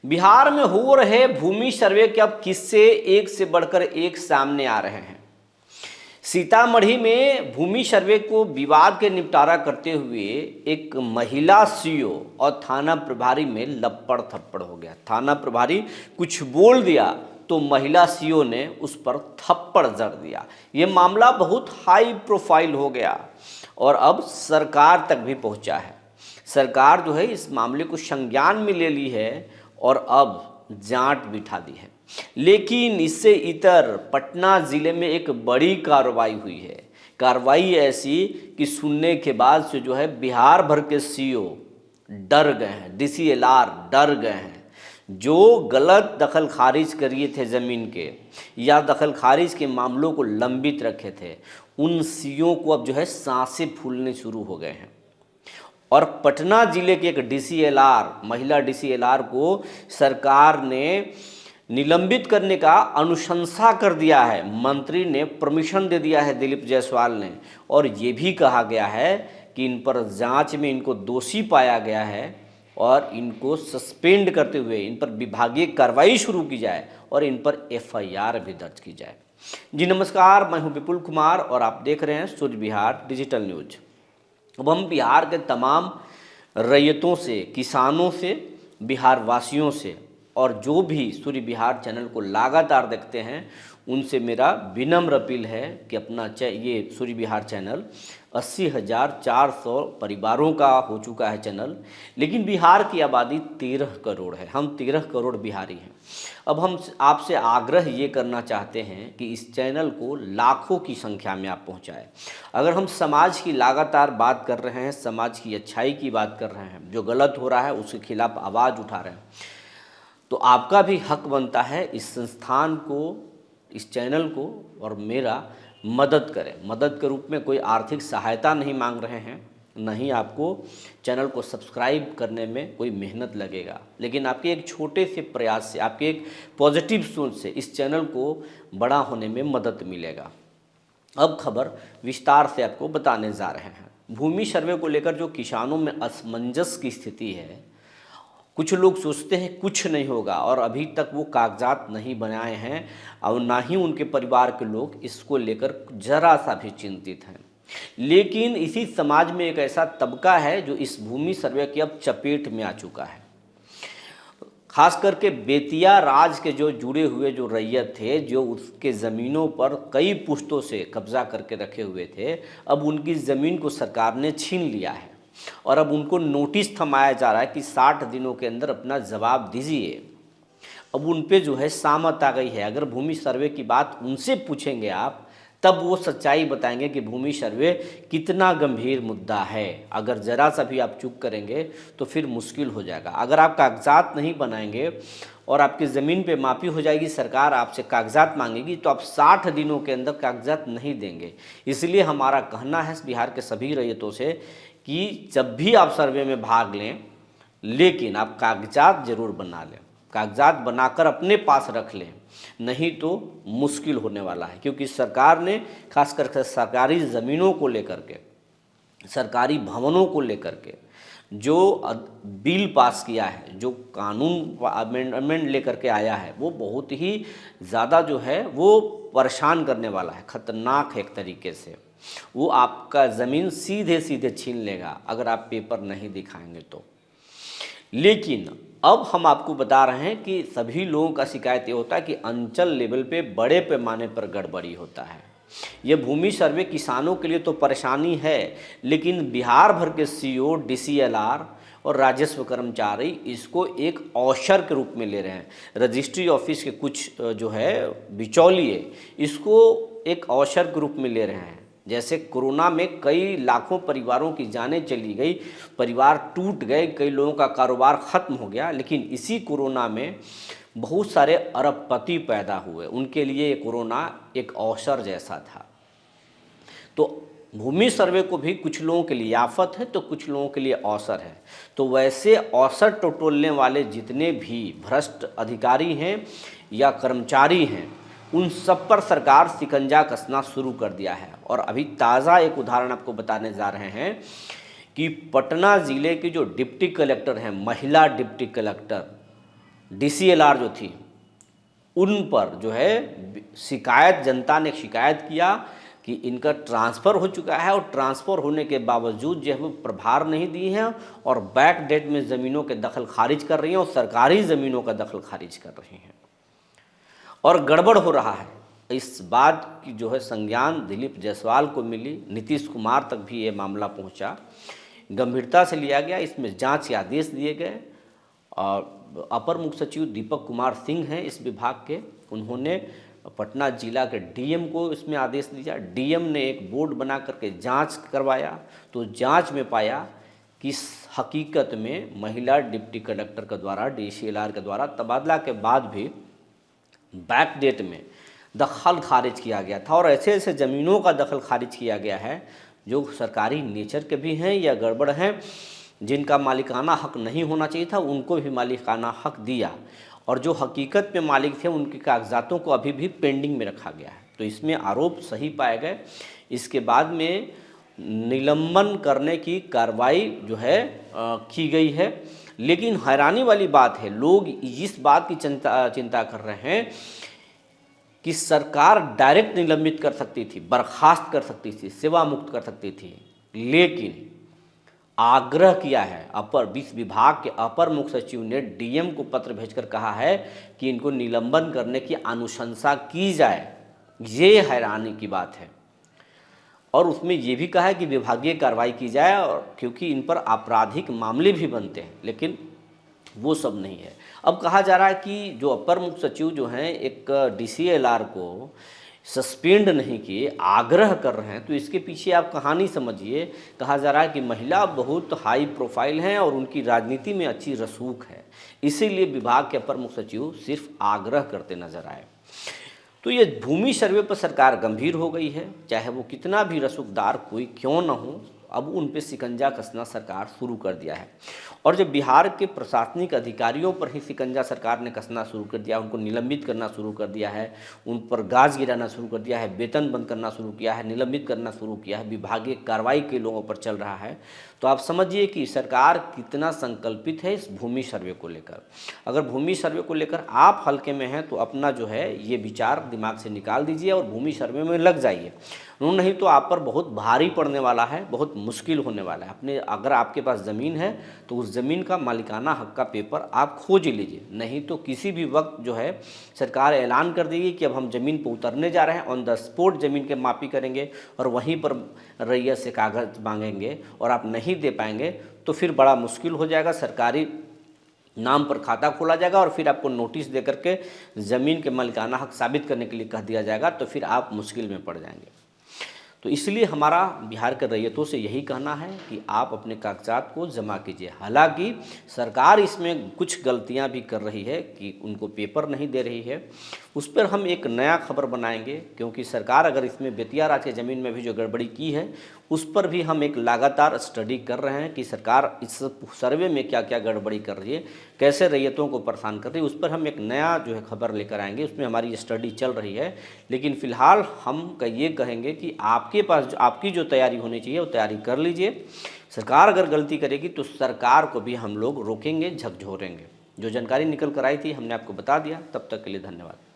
बिहार में हो रहे भूमि सर्वे के अब किस्से एक से बढ़कर एक सामने आ रहे हैं। सीतामढ़ी में भूमि सर्वे को विवाद के निपटारा करते हुए एक महिला सीओ और थाना प्रभारी में लपड़ थप्पड़ हो गया। थाना प्रभारी कुछ बोल दिया तो महिला सीओ ने उस पर थप्पड़ जड़ दिया। ये मामला बहुत हाई प्रोफाइल हो गया और अब सरकार तक भी पहुंचा है। सरकार जो है इस मामले को संज्ञान में ले ली है और अब जांच बिठा दी है। लेकिन इससे इतर पटना जिले में एक बड़ी कार्रवाई हुई है। कार्रवाई ऐसी कि सुनने के बाद से जो है बिहार भर के सीओ डर गए हैं, डीसीएलआर डर गए हैं। जो गलत दखल खारिज करिए थे ज़मीन के या दखल खारिज के मामलों को लंबित रखे थे, उन सीओ को अब जो है सांसें फूलने शुरू हो गए हैं। और पटना जिले के एक डीसीएलआर, महिला डीसीएलआर को सरकार ने निलंबित करने का अनुशंसा कर दिया है। मंत्री ने परमिशन दे दिया है, दिलीप जायसवाल ने, और ये भी कहा गया है कि इन पर जांच में इनको दोषी पाया गया है और इनको सस्पेंड करते हुए इन पर विभागीय कार्रवाई शुरू की जाए और इन पर एफआईआर भी दर्ज की जाए। जी नमस्कार, मैं हूं विपुल कुमार और आप देख रहे हैं सूर्य बिहार डिजिटल न्यूज। अब हम बिहार के तमाम रैयतों से, किसानों से, बिहार वासियों से और जो भी सूर्य बिहार चैनल को लगातार देखते हैं उनसे मेरा विनम्र अपील है कि अपना ये सूर्य बिहार चैनल 80,400 परिवारों का हो चुका है चैनल, लेकिन बिहार की आबादी 13 करोड़ है। हम 13 करोड़ बिहारी हैं। अब हम आपसे आग्रह ये करना चाहते हैं कि इस चैनल को लाखों की संख्या में आप पहुंचाएं। अगर हम समाज की लगातार बात कर रहे हैं, समाज की अच्छाई की बात कर रहे हैं, जो गलत हो रहा है उसके खिलाफ आवाज़ उठा रहे हैं, तो आपका भी हक बनता है इस संस्थान को, इस चैनल को और मेरा मदद करें। मदद के रूप में कोई आर्थिक सहायता नहीं मांग रहे हैं, नहीं आपको चैनल को सब्सक्राइब करने में कोई मेहनत लगेगा, लेकिन आपके एक छोटे से प्रयास से, आपके एक पॉजिटिव सोच से इस चैनल को बड़ा होने में मदद मिलेगा। अब खबर विस्तार से आपको बताने जा रहे हैं। भूमि सर्वे को लेकर जो किसानों में असमंजस की स्थिति है, कुछ लोग सोचते हैं कुछ नहीं होगा और अभी तक वो कागजात नहीं बनाए हैं और ना ही उनके परिवार के लोग इसको लेकर जरा सा भी चिंतित हैं। लेकिन इसी समाज में एक ऐसा तबका है जो इस भूमि सर्वे की अब चपेट में आ चुका है। खास करके बेतिया राज के जो जुड़े हुए जो रैयत थे, जो उसके ज़मीनों पर कई पुश्तों से कब्जा करके रखे हुए थे, अब उनकी ज़मीन को सरकार ने छीन लिया है और अब उनको नोटिस थमाया जा रहा है कि 60 दिनों के अंदर अपना जवाब दीजिए। अब उन पे जो है सामत आ गई है। अगर भूमि सर्वे की बात उनसे पूछेंगे आप, तब वो सच्चाई बताएंगे कि भूमि सर्वे कितना गंभीर मुद्दा है। अगर ज़रा सा भी आप चुप करेंगे तो फिर मुश्किल हो जाएगा। अगर आप कागजात नहीं बनाएंगे और आपकी ज़मीन पे मापी हो जाएगी, सरकार आपसे कागजात मांगेगी, तो आप 60 दिनों के अंदर कागजात नहीं देंगे। इसलिए हमारा कहना है बिहार के सभी रैयतों से कि जब भी आप सर्वे में भाग लें, लेकिन आप कागजात ज़रूर बना लें, कागजात बनाकर अपने पास रख लें, नहीं तो मुश्किल होने वाला है। क्योंकि सरकार ने खासकर सरकारी ज़मीनों को लेकर के, सरकारी भवनों को लेकर के जो बिल पास किया है, जो कानून अमेंडमेंट लेकर के आया है, वो बहुत ही ज़्यादा जो है वो परेशान करने वाला है, ख़तरनाक है एक तरीके से। वो आपका ज़मीन सीधे सीधे छीन लेगा अगर आप पेपर नहीं दिखाएंगे तो। लेकिन अब हम आपको बता रहे हैं कि सभी लोगों का शिकायत ये होता है कि अंचल लेवल पे बड़े पैमाने पर गड़बड़ी होता है। ये भूमि सर्वे किसानों के लिए तो परेशानी है, लेकिन बिहार भर के सीओ, डीसीएलआर और राजस्व कर्मचारी इसको एक अवसर के रूप में ले रहे हैं। रजिस्ट्री ऑफिस के कुछ जो है बिचौलिए इसको एक अवसर के रूप में ले रहे हैं। जैसे कोरोना में कई लाखों परिवारों की जानें चली गई, परिवार टूट गए, कई लोगों का कारोबार ख़त्म हो गया, लेकिन इसी कोरोना में बहुत सारे अरबपति पैदा हुए। उनके लिए ये कोरोना एक अवसर जैसा था। तो भूमि सर्वे को भी कुछ लोगों के लिए आफत है तो कुछ लोगों के लिए अवसर है। तो वैसे अवसर टटोलने वाले जितने भी भ्रष्ट अधिकारी हैं या कर्मचारी हैं, उन सब पर सरकार शिकंजा कसना शुरू कर दिया है। और अभी ताज़ा एक उदाहरण आपको बताने जा रहे हैं कि पटना ज़िले की जो डिप्टी कलेक्टर हैं, महिला डिप्टी कलेक्टर, DCLR जो थी उन पर जो है शिकायत, जनता ने शिकायत किया कि इनका ट्रांसफ़र हो चुका है और ट्रांसफ़र होने के बावजूद जो है वो प्रभार नहीं दिए हैं और बैक डेट में ज़मीनों के दखल खारिज कर रही हैं और सरकारी ज़मीनों का दखल खारिज कर रही हैं और गड़बड़ हो रहा है। इस बात की जो है संज्ञान दिलीप जायसवाल को मिली, नीतीश कुमार तक भी ये मामला पहुंचा, गंभीरता से लिया गया, इसमें जांच के आदेश दिए गए और अपर मुख्य सचिव दीपक कुमार सिंह हैं इस विभाग के, उन्होंने पटना जिला के डीएम को इसमें आदेश दिया। डीएम ने एक बोर्ड बना करके जांच करवाया तो जांच में पाया कि इस हकीकत में महिला डिप्टी कलेक्टर के द्वारा DCLR के द्वारा तबादला के बाद भी बैक डेट में दखल खारिज किया गया था और ऐसे ऐसे ज़मीनों का दखल खारिज किया गया है जो सरकारी नेचर के भी हैं या गड़बड़ हैं, जिनका मालिकाना हक नहीं होना चाहिए था उनको भी मालिकाना हक दिया और जो हकीकत में मालिक थे उनके कागजातों को अभी भी पेंडिंग में रखा गया है। तो इसमें आरोप सही पाए गए। इसके बाद में निलंबन करने की कार्रवाई जो है की गई है। लेकिन हैरानी वाली बात है, लोग इस बात की चिंता कर रहे हैं कि सरकार डायरेक्ट निलंबित कर सकती थी, बर्खास्त कर सकती थी, सेवा मुक्त कर सकती थी, लेकिन आग्रह किया है वित्त विभाग के अपर मुख्य सचिव ने डीएम को पत्र भेजकर कहा है कि इनको निलंबन करने की अनुशंसा की जाए। ये हैरानी की बात है और उसमें ये भी कहा है कि विभागीय कार्रवाई की जाए और क्योंकि इन पर आपराधिक मामले भी बनते हैं, लेकिन वो सब नहीं है। अब कहा जा रहा है कि जो अपर मुख्य सचिव जो हैं एक DCLR को सस्पेंड नहीं किए, आग्रह कर रहे हैं, तो इसके पीछे आप कहानी समझिए। कहा जा रहा है कि महिला बहुत हाई प्रोफाइल हैं और उनकी राजनीति में अच्छी रसूख है, इसीलिए विभाग के अपर मुख्य सचिव सिर्फ आग्रह करते नजर आए। तो ये भूमि सर्वे पर सरकार गंभीर हो गई है, चाहे वो कितना भी रसूखदार कोई क्यों न हो, अब उन पे शिकंजा कसना सरकार शुरू कर दिया है। और जब बिहार के प्रशासनिक अधिकारियों पर ही शिकंजा सरकार ने कसना शुरू कर दिया, उनको निलंबित करना शुरू कर दिया है, उन पर गाज गिराना शुरू कर दिया है, वेतन बंद करना शुरू किया है, निलंबित करना शुरू किया है, विभागीय कार्रवाई के लोगों पर चल रहा है, तो आप समझिए कि सरकार कितना संकल्पित है इस भूमि सर्वे को लेकर। अगर भूमि सर्वे को लेकर आप हल्के में हैं तो अपना जो है ये विचार दिमाग से निकाल दीजिए और भूमि सर्वे में लग जाइए, नहीं तो आप पर बहुत भारी पड़ने वाला है, बहुत मुश्किल होने वाला है। अगर आपके पास ज़मीन है तो उस ज़मीन का मालिकाना हक का पेपर आप खोज लीजिए, नहीं तो किसी भी वक्त जो है सरकार ऐलान कर देगी कि अब हम ज़मीन पर उतरने जा रहे हैं, ऑन द स्पॉट ज़मीन के मापी करेंगे और वहीं पर रैयत से कागज़ मांगेंगे और आप नहीं दे पाएंगे तो फिर बड़ा मुश्किल हो जाएगा। सरकारी नाम पर खाता खोला जाएगा और फिर आपको नोटिस दे करके ज़मीन के मालिकाना हक साबित करने के लिए कह दिया जाएगा, तो फिर आप मुश्किल में पड़ जाएंगे। तो इसलिए हमारा बिहार के रैयतों से यही कहना है कि आप अपने कागजात को जमा कीजिए। हालांकि सरकार इसमें कुछ गलतियां भी कर रही है कि उनको पेपर नहीं दे रही है, उस पर हम एक नया खबर बनाएंगे, क्योंकि सरकार अगर इसमें बेतिया राज के ज़मीन में भी जो गड़बड़ी की है उस पर भी हम एक लगातार स्टडी कर रहे हैं कि सरकार इस सर्वे में क्या क्या गड़बड़ी कर रही है, कैसे रैयतों को परेशान कर रही है, उस पर हम एक नया जो है खबर लेकर आएंगे। उसमें हमारी स्टडी चल रही है, लेकिन फ़िलहाल हम ये कहेंगे कि आपके पास आपकी जो तैयारी होनी चाहिए वो तैयारी कर लीजिए। सरकार अगर गलती करेगी तो सरकार को भी हम लोग रोकेंगे, झकझोरेंगे। जो जानकारी निकल कर आई थी हमने आपको बता दिया। तब तक के लिए धन्यवाद।